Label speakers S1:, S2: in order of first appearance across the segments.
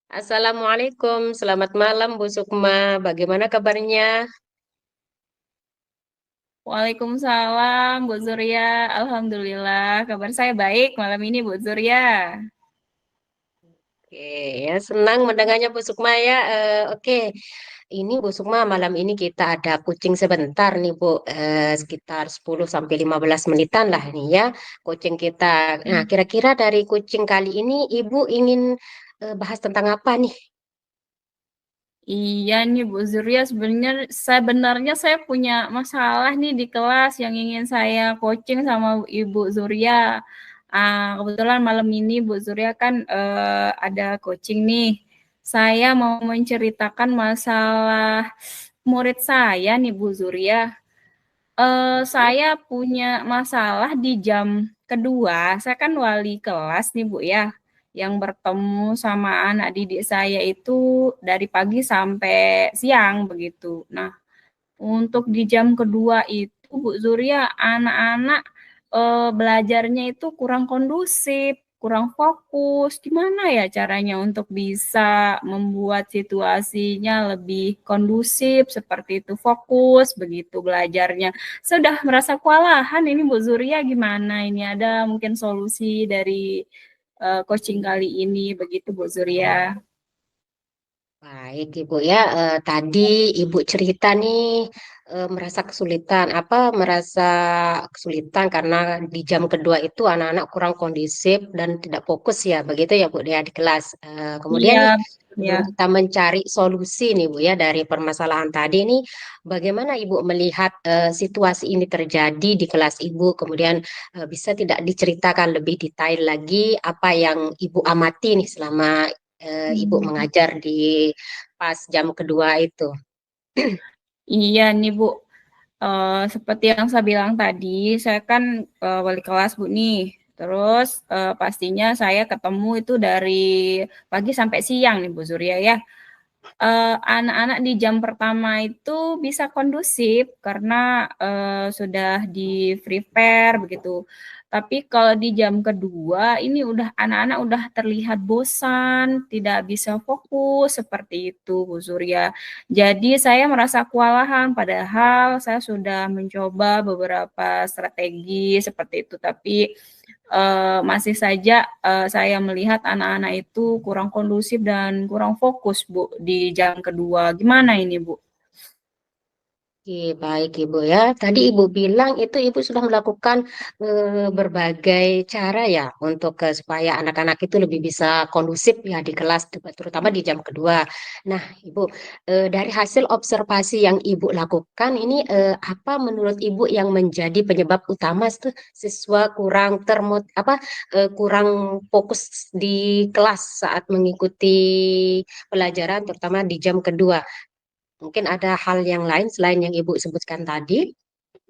S1: Assalamualaikum, selamat malam Bu Sukma. Bagaimana kabarnya?
S2: Waalaikumsalam, Bu Surya. Alhamdulillah, kabar saya baik malam ini, Bu Surya.
S1: Oke, ya senang mendengarnya Bu Sukma ya. Oke, ini Bu Sukma malam ini kita ada coaching sebentar nih Bu, sekitar 10 sampai 15 menitan lah ini ya coaching kita. Nah, kira-kira dari coaching kali ini Ibu ingin bahas tentang apa nih?
S2: Iya nih, Bu Surya. Sebenarnya saya punya masalah nih di kelas yang ingin saya coaching sama Ibu Surya. Kebetulan malam ini Bu Surya kan ada coaching nih. Saya mau menceritakan masalah murid saya nih, Bu Surya. Saya punya masalah di jam kedua. Saya kan wali kelas nih Bu ya, yang bertemu sama anak didik saya itu dari pagi sampai siang begitu. Nah, untuk di jam kedua itu Bu Surya, anak-anak belajarnya itu kurang kondusif, kurang fokus. Gimana ya caranya untuk bisa membuat situasinya lebih kondusif seperti itu, fokus begitu belajarnya. Sudah merasa kewalahan ini Bu Surya, gimana ini, ada mungkin solusi dari coaching kali ini begitu Bu Surya?
S1: Baik, Ibu ya. Tadi Ibu cerita nih merasa kesulitan, merasa kesulitan karena di jam kedua itu anak-anak kurang kondisif dan tidak fokus ya, begitu ya Bu ya di kelas. Kemudian
S2: Iya,
S1: nih
S2: ya.
S1: sebelum kita mencari solusi nih Bu ya dari permasalahan tadi nih, bagaimana Ibu melihat situasi ini terjadi di kelas Ibu? Kemudian bisa tidak diceritakan lebih detail lagi apa yang Ibu amati nih selama Ibu
S2: Hmm.
S1: mengajar di pas jam kedua itu.
S2: Iya nih Bu, seperti yang saya bilang tadi, saya kan wali kelas Bu nih. Terus pastinya saya ketemu itu dari pagi sampai siang nih Bu Surya ya. Anak-anak di jam pertama itu bisa kondusif karena sudah di prepare begitu. Tapi kalau di jam kedua ini udah anak-anak udah terlihat bosan, tidak bisa fokus seperti itu, Bu Surya. Jadi saya merasa kewalahan padahal saya sudah mencoba beberapa strategi seperti itu, tapi masih saja saya melihat anak-anak itu kurang kondusif dan kurang fokus, Bu, di jam kedua. Gimana ini, Bu?
S1: Oke, baik Ibu ya. Tadi Ibu bilang itu Ibu sudah melakukan berbagai cara ya untuk supaya anak-anak itu lebih bisa kondusif ya di kelas, terutama di jam kedua. Nah, Ibu, dari hasil observasi yang Ibu lakukan ini apa menurut Ibu yang menjadi penyebab utama siswa kurang fokus di kelas saat mengikuti pelajaran, terutama di jam kedua? Mungkin ada hal yang lain selain yang Ibu sebutkan tadi.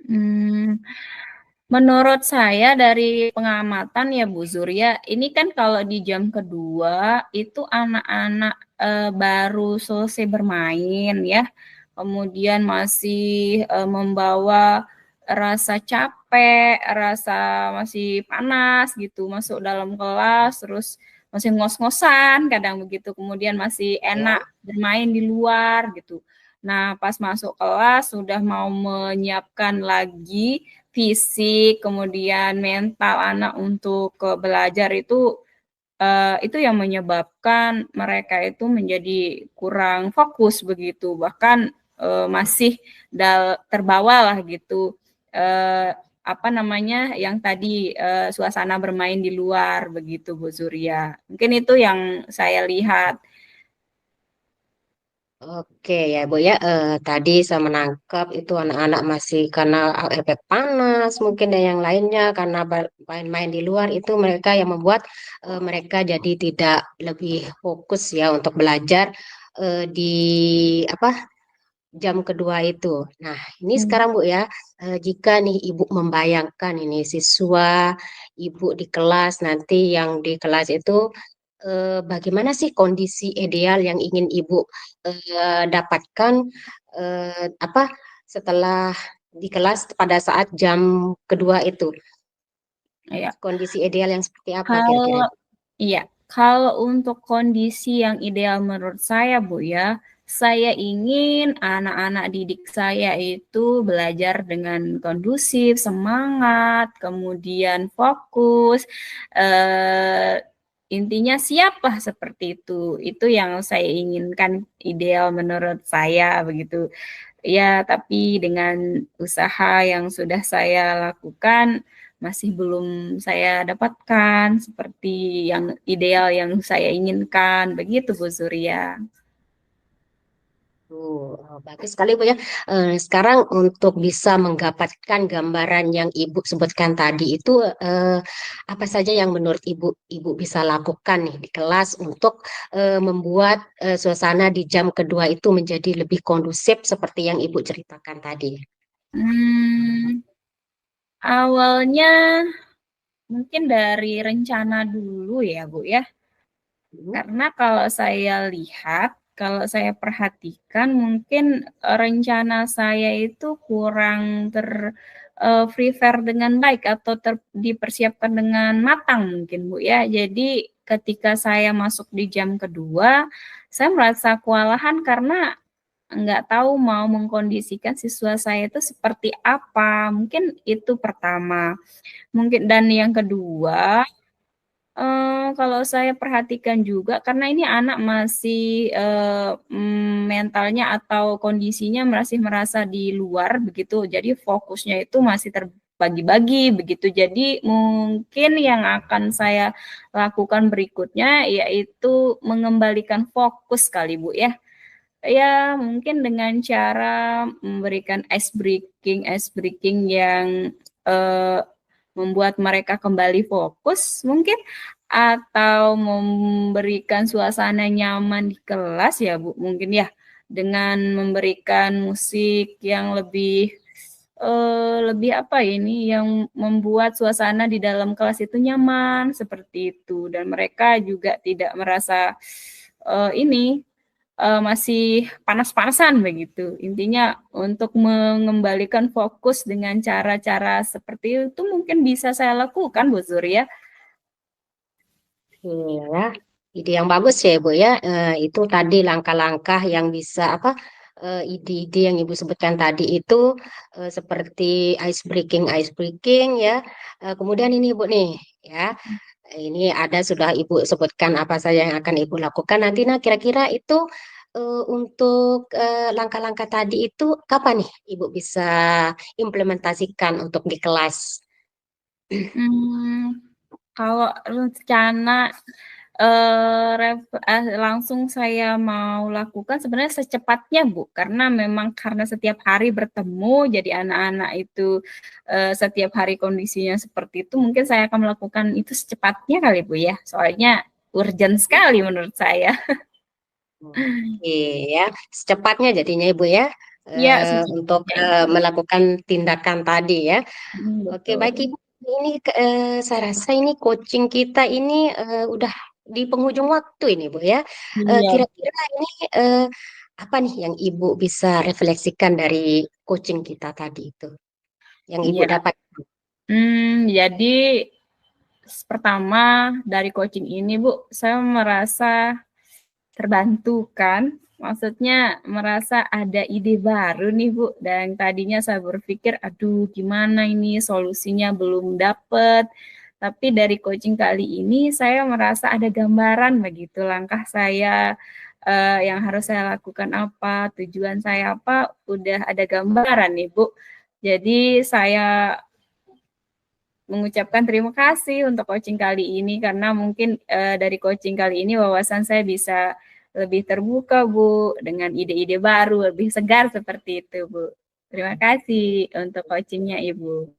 S2: Hmm, menurut saya dari pengamatan ya Bu Surya, ini kan kalau di jam kedua itu anak-anak baru selesai bermain ya, kemudian masih membawa rasa capek, rasa masih panas gitu, masuk dalam kelas, terus masih ngos-ngosan kadang begitu, kemudian masih
S1: Ya.
S2: enak bermain di luar gitu. Nah, pas masuk kelas sudah mau menyiapkan lagi fisik, kemudian mental anak untuk belajar itu yang menyebabkan mereka itu menjadi kurang fokus begitu, bahkan masih terbawa lah gitu, apa namanya yang tadi suasana bermain di luar begitu Bu Surya. Mungkin itu yang saya lihat.
S1: Oke ya Bu ya, tadi saya menangkap itu anak-anak masih karena efek panas mungkin dan yang lainnya karena main-main di luar itu mereka yang membuat mereka jadi tidak lebih fokus ya untuk belajar di apa jam kedua itu. Nah, ini
S2: Hmm.
S1: sekarang Bu ya, jika nih Ibu membayangkan ini siswa Ibu di kelas nanti yang di kelas itu bagaimana sih kondisi ideal yang ingin Ibu dapatkan apa setelah di kelas pada saat jam kedua itu?
S2: Ya.
S1: Kondisi ideal yang seperti apa kira-kira?
S2: Kalau iya. Kalau untuk kondisi yang ideal menurut saya, Bu ya, saya ingin anak-anak didik saya itu belajar dengan kondusif, semangat, kemudian fokus, intinya siapa seperti itu. Itu yang saya inginkan ideal menurut saya begitu. Ya, tapi dengan usaha yang sudah saya lakukan masih belum saya dapatkan seperti yang ideal yang saya inginkan. Begitu, Bu Surya.
S1: Bagus sekali Bu ya. Sekarang untuk bisa mendapatkan gambaran yang Ibu sebutkan tadi itu apa saja yang menurut Ibu bisa lakukan nih di kelas untuk membuat suasana di jam kedua itu menjadi lebih kondusif seperti yang Ibu ceritakan tadi.
S2: Hmm, awalnya mungkin dari rencana dulu ya, Bu ya.
S1: Hmm.
S2: Karena kalau saya lihat, kalau saya perhatikan mungkin rencana saya itu kurang prepare dengan baik atau dipersiapkan dengan matang mungkin Bu ya. Jadi ketika saya masuk di jam kedua, saya merasa kewalahan karena nggak tahu mau mengkondisikan siswa saya itu seperti apa. Mungkin itu pertama. Mungkin dan yang kedua, kalau saya perhatikan juga karena ini anak masih, mentalnya atau kondisinya masih merasa di luar begitu, jadi fokusnya itu masih terbagi-bagi begitu. Jadi mungkin yang akan saya lakukan berikutnya yaitu mengembalikan fokus kali, Bu, ya. Ya mungkin dengan cara memberikan ice breaking yang, eee, membuat mereka kembali fokus mungkin, atau memberikan suasana nyaman di kelas ya, Bu, mungkin ya, dengan memberikan musik yang lebih apa ya ini, yang membuat suasana di dalam kelas itu nyaman, seperti itu. Dan mereka juga tidak merasa, ini, masih panas-panasan begitu. Intinya untuk mengembalikan fokus dengan cara-cara seperti itu mungkin bisa saya lakukan, Bu Surya.
S1: Iya, ide yang bagus ya Ibu ya. Itu tadi langkah-langkah yang bisa apa ide-ide yang Ibu sebutkan tadi itu seperti ice breaking ya. Kemudian ini Ibu nih ya. Ini ada sudah Ibu sebutkan apa saja yang akan Ibu lakukan nanti. Nah, kira-kira itu untuk langkah-langkah tadi itu kapan nih Ibu bisa implementasikan untuk di kelas?
S2: Hmm, kalau rencana langsung saya mau lakukan sebenarnya secepatnya, Bu, karena memang karena setiap hari bertemu, jadi anak-anak itu setiap hari kondisinya seperti itu, mungkin saya akan melakukan itu secepatnya kali, Bu, ya. Soalnya urgent sekali menurut saya.
S1: Oke ya, secepatnya jadinya Ibu ya
S2: Ya,
S1: untuk
S2: secepatnya itu.
S1: melakukan tindakan tadi ya. Oke, baik
S2: Betul.
S1: Ibu. Ini saya rasa ini coaching kita ini udah di penghujung waktu ini Bu ya.
S2: Iya,
S1: Kira-kira ini apa nih yang Ibu bisa refleksikan dari coaching kita tadi itu, yang Ibu
S2: iya.
S1: dapat?
S2: Jadi pertama dari coaching ini, Bu, saya merasa terbantu kan. Maksudnya merasa ada ide baru nih, Bu. Dan tadinya saya berpikir, aduh gimana ini solusinya belum dapet. Tapi dari coaching kali ini saya merasa ada gambaran begitu langkah saya yang harus saya lakukan apa, tujuan saya apa, udah ada gambaran nih, Bu. Jadi saya mengucapkan terima kasih untuk coaching kali ini karena mungkin dari coaching kali ini wawasan saya bisa lebih terbuka Bu dengan ide-ide baru lebih segar seperti itu Bu. Terima kasih untuk coachingnya Ibu.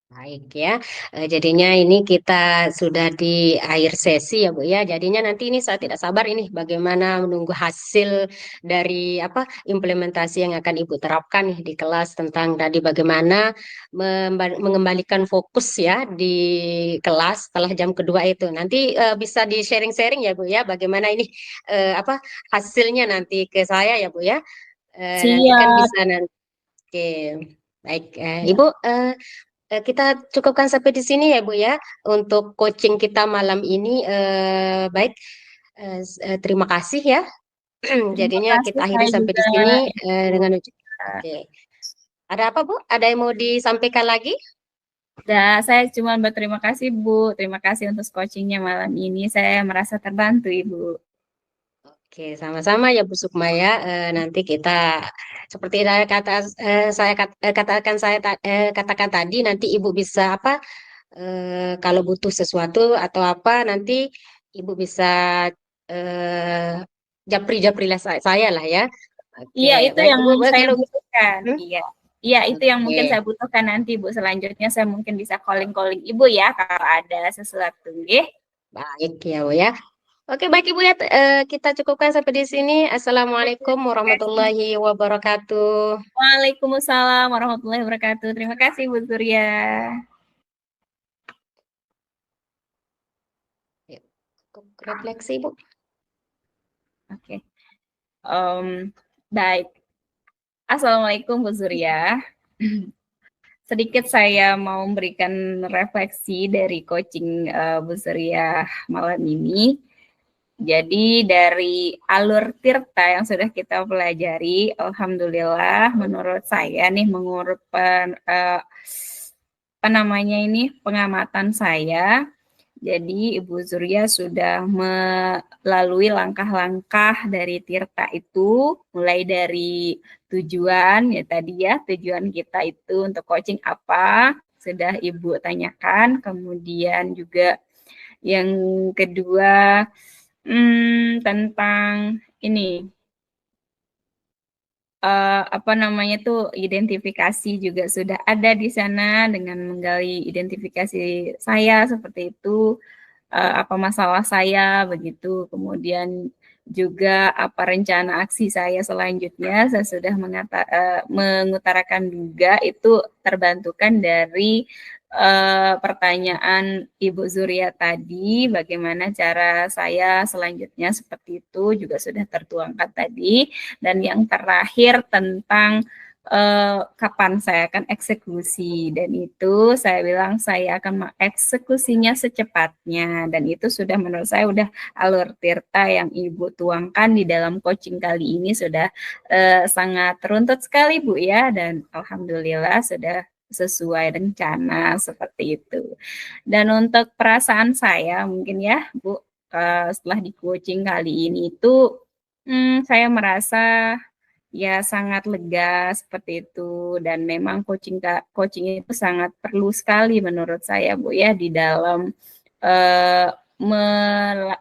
S1: Baik ya, jadinya ini kita sudah di akhir sesi ya Bu ya. Jadinya nanti ini saya tidak sabar ini bagaimana menunggu hasil dari apa implementasi yang akan Ibu terapkan nih di kelas tentang tadi bagaimana mengembalikan fokus ya di kelas setelah jam kedua itu. Nanti bisa di sharing-sharing ya Bu ya, bagaimana ini apa hasilnya nanti ke saya ya Bu ya. Nanti kan
S2: Siap.
S1: bisa nanti. Oke, baik Ibu. kita cukupkan sampai di sini ya Bu ya untuk coaching kita malam ini. Baik, terima kasih ya.
S2: Terima
S1: Jadinya kita
S2: kasih,
S1: akhiri
S2: saya
S1: sampai
S2: juga
S1: di sini
S2: Ibu.
S1: dengan oke. Ada apa Bu? Ada yang mau disampaikan lagi?
S2: Dan saya cuma berterima kasih Bu, terima kasih untuk coachingnya malam ini. Saya merasa terbantu Ibu.
S1: Oke, sama-sama ya Bu Sukma ya. Nanti kita seperti saya katakan tadi, nanti Ibu bisa apa? Kalau butuh sesuatu atau apa, nanti Ibu bisa eh, japri-japri lah saya lah ya. Oke,
S2: Iya, itu
S1: baik
S2: yang
S1: Ibu.
S2: saya
S1: Kalau
S2: butuhkan.
S1: hmm?
S2: Iya. Iya, itu yang mungkin
S1: Oke,
S2: saya butuhkan nanti Bu. Selanjutnya saya mungkin bisa calling-calling Ibu ya kalau ada sesuatu. Nggih.
S1: baik ya Bu ya. Oke, baik Ibu ya. Kita cukupkan sampai di sini. Assalamualaikum
S2: Terima kasih.
S1: warahmatullahi wabarakatuh.
S2: Waalaikumsalam warahmatullahi wabarakatuh. Terima kasih Bu Surya.
S1: Yuk, refleksi Ibu.
S2: Oke. Em, baik. Assalamualaikum Bu Surya. Sedikit saya mau memberikan refleksi dari coaching Bu Surya malam ini. Jadi dari alur tirta yang sudah kita pelajari, alhamdulillah menurut saya nih menurut apa namanya ini pengamatan saya, jadi Ibu Surya sudah melalui langkah-langkah dari tirta itu, mulai dari tujuan ya tadi ya, tujuan kita itu untuk coaching apa, sudah Ibu tanyakan, kemudian juga yang kedua tentang ini apa namanya tuh identifikasi juga sudah ada di sana dengan menggali identifikasi saya seperti itu apa masalah saya begitu kemudian juga apa rencana aksi saya selanjutnya saya sudah mengutarakan juga itu terbantukan dari pertanyaan Ibu Zuria tadi, bagaimana cara saya selanjutnya seperti itu juga sudah tertuangkan tadi. Dan yang terakhir tentang kapan saya akan eksekusi dan itu saya bilang saya akan mengeksekusinya secepatnya dan itu sudah menurut saya udah alur tirta yang Ibu tuangkan di dalam coaching kali ini sudah sangat runtut sekali Bu ya dan alhamdulillah sudah sesuai rencana seperti itu. Dan untuk perasaan saya mungkin ya Bu setelah di coaching kali ini itu saya merasa ya sangat lega seperti itu dan memang coaching itu sangat perlu sekali menurut saya Bu ya di dalam eh,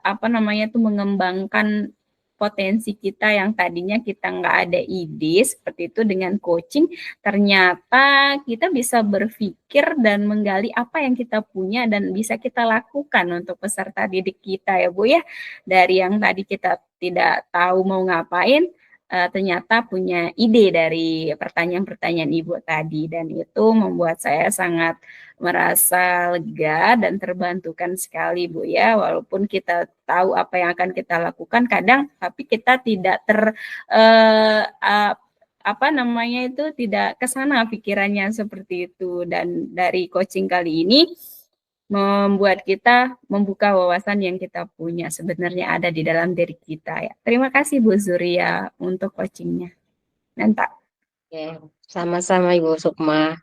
S2: apa namanya tuh mengembangkan potensi kita yang tadinya kita nggak ada ide seperti itu dengan coaching ternyata kita bisa berpikir dan menggali apa yang kita punya dan bisa kita lakukan untuk peserta didik kita ya Bu ya dari yang tadi kita tidak tahu mau ngapain ternyata punya ide dari pertanyaan-pertanyaan Ibu tadi dan itu membuat saya sangat merasa lega dan terbantukan sekali Bu ya walaupun kita tahu apa yang akan kita lakukan kadang tapi kita tidak apa namanya itu tidak ke sana pikirannya seperti itu dan dari coaching kali ini membuat kita membuka wawasan yang kita punya sebenarnya ada di dalam diri kita ya. Terima kasih Bu Zuria untuk coachingnya. Mantap.
S1: Oke, sama-sama Ibu Sukma.